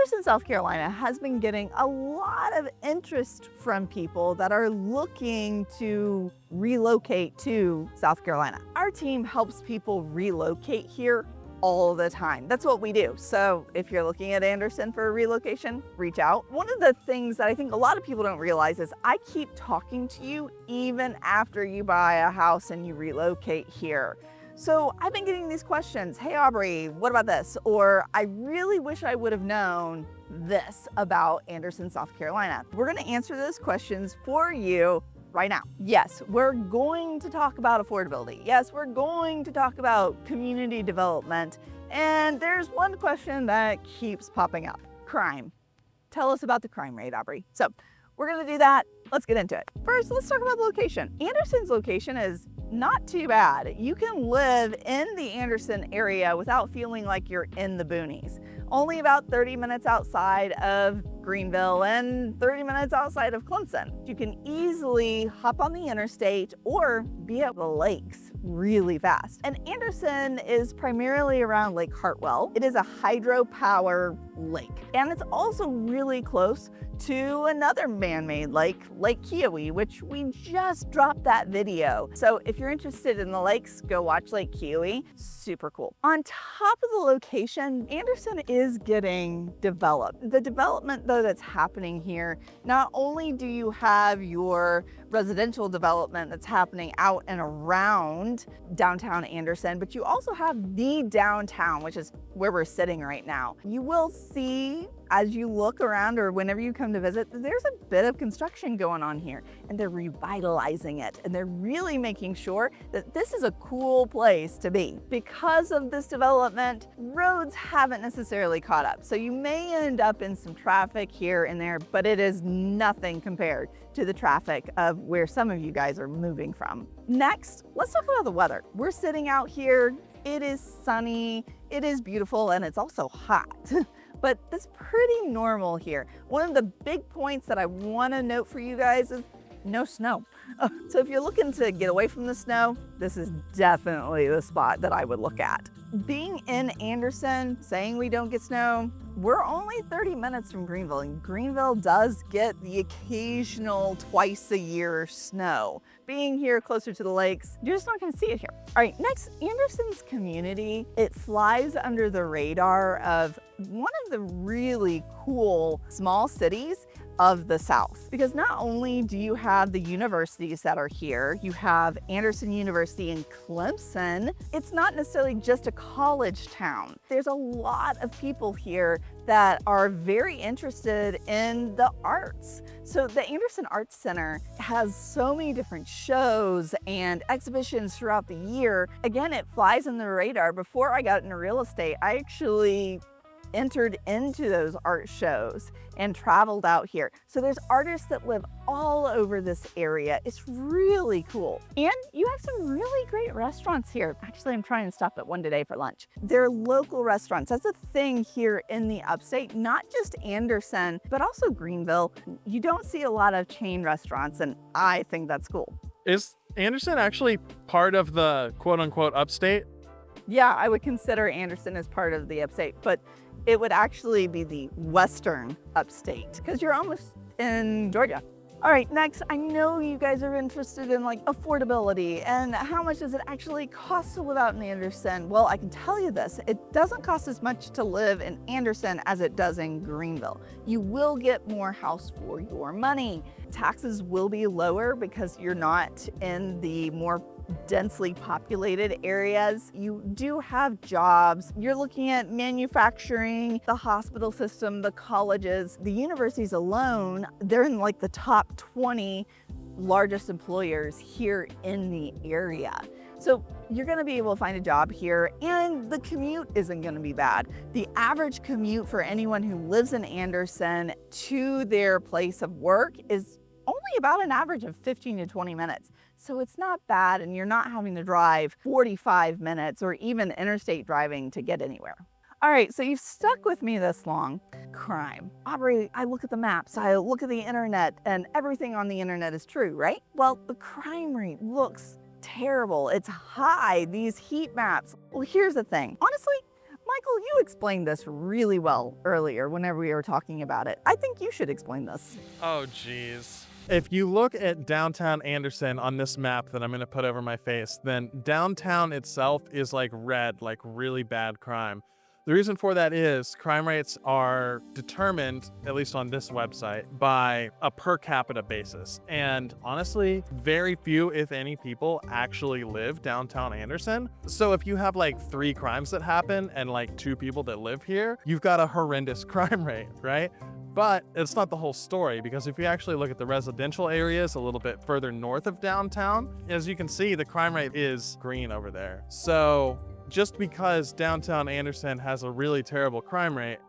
Anderson, South Carolina has been getting a lot of interest from people that are looking to relocate to South Carolina. Our team helps people relocate here all the time. That's what we do. So if you're looking at Anderson for a relocation, reach out. One of the things that I think a lot of people don't realize is I keep talking to you even after you buy a house and you relocate here. So I've been getting these questions. Hey, Aubree, what about this? Or I really wish I would have known this about Anderson, South Carolina. We're going to answer those questions for you right now. Yes, we're going to talk about affordability. Yes, we're going to talk about community development. And there's one question that keeps popping up. Crime. Tell us about the crime rate, Aubree. So we're going to do that. Let's get into it. First, let's talk about the location. Anderson's location is not too bad. You can live in the Anderson area without feeling like you're in the boonies. Only about 30 minutes outside of Greenville and 30 minutes outside of Clemson. You can easily hop on the interstate or be at the lakes really fast. And Anderson is primarily around Lake Hartwell. It is a hydropower lake. And it's also really close to another man-made lake, Lake Keowee, which we just dropped that video. So if you're interested in the lakes, go watch Lake Keowee. Super cool. On top of the location, Anderson is getting developed. The development though that's happening here, not only do you have your residential development that's happening out and around downtown Anderson, but you also have the downtown, which is where we're sitting right now. You will see as you look around or whenever you come to visit, there's a bit of construction going on here and they're revitalizing it and they're really making sure that this is a cool place to be. Because of this development, roads haven't necessarily caught up. So you may end up in some traffic here and there, but it is nothing compared to the traffic of where some of you guys are moving from. Next, let's talk about the weather. We're sitting out here, it is sunny, it is beautiful, and it's also hot. But that's pretty normal here. One of the big points that I want to note for you guys is no snow. So if you're looking to get away from the snow, this is definitely the spot that I would look at. Being in Anderson, saying we don't get snow, we're only 30 minutes from Greenville, and Greenville does get the occasional twice a year snow. Being here closer to the lakes, you're just not gonna see it here. All right, next, Anderson's community, it flies under the radar of one of the really cool small cities of the South. Because not only do you have the universities that are here, you have Anderson University in Clemson. It's not necessarily just a college town. There's a lot of people here that are very interested in the arts. So the Anderson Arts Center has so many different shows and exhibitions throughout the year. Again, it flies on the radar. Before I got into real estate, I actually entered into those art shows and traveled out here. So there's artists that live all over this area. It's really cool. And you have some really great restaurants here. Actually, I'm trying to stop at one today for lunch. They're local restaurants. That's a thing here in the upstate, not just Anderson, but also Greenville. You don't see a lot of chain restaurants, and I think that's cool. Is Anderson actually part of the quote unquote upstate? Yeah, I would consider Anderson as part of the upstate, but it would actually be the western upstate because you're almost in Georgia. All right, next, I know you guys are interested in like affordability and how much does it actually cost to live out in Anderson? Well, I can tell you this, it doesn't cost as much to live in Anderson as it does in Greenville. You will get more house for your money. Taxes will be lower because you're not in the more densely populated areas. You do have jobs. You're looking at manufacturing, the hospital system, the colleges, the universities alone. They're in like the top 20 largest employers here in the area. So you're gonna be able to find a job here and the commute isn't gonna be bad. The average commute for anyone who lives in Anderson to their place of work is only about an average of 15 to 20 minutes. So it's not bad and you're not having to drive 45 minutes or even interstate driving to get anywhere. All right, so you've stuck with me this long. Crime. Aubree, I look at the maps, I look at the internet, and everything on the internet is true, right? Well, the crime rate looks terrible. It's high, these heat maps. Well, here's the thing. Honestly, my Michael, you explained this really well earlier whenever we were talking about it. I think you should explain this. Oh, geez. If you look at downtown Anderson on this map that I'm going to put over my face, then downtown itself is like red, like really bad crime. The reason for that is crime rates are determined, at least on this website, by a per capita basis. And honestly, very few, if any, people actually live downtown Anderson. So if you have like 3 crimes that happen and like 2 people that live here, you've got a horrendous crime rate, right? But it's not the whole story, because if you actually look at the residential areas a little bit further north of downtown, as you can see, the crime rate is green over there. So just because downtown Anderson has a really terrible crime rate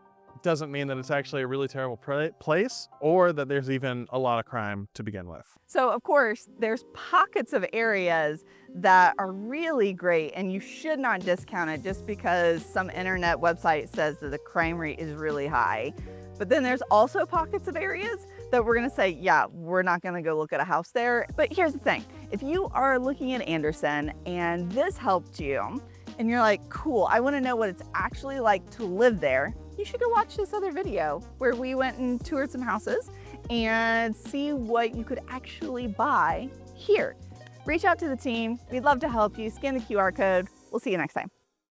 doesn't mean that it's actually a really terrible place, or that there's even a lot of crime to begin with. So of course, there's pockets of areas that are really great, and you should not discount it just because some internet website says that the crime rate is really high. But then there's also pockets of areas that we're gonna say, yeah, we're not gonna go look at a house there. But here's the thing, if you are looking at Anderson and this helped you, and you're like, cool, I wanna know what it's actually like to live there, you should go watch this other video where we went and toured some houses and see what you could actually buy here. Reach out to the team, we'd love to help you. Scan the QR code. We'll see you next time.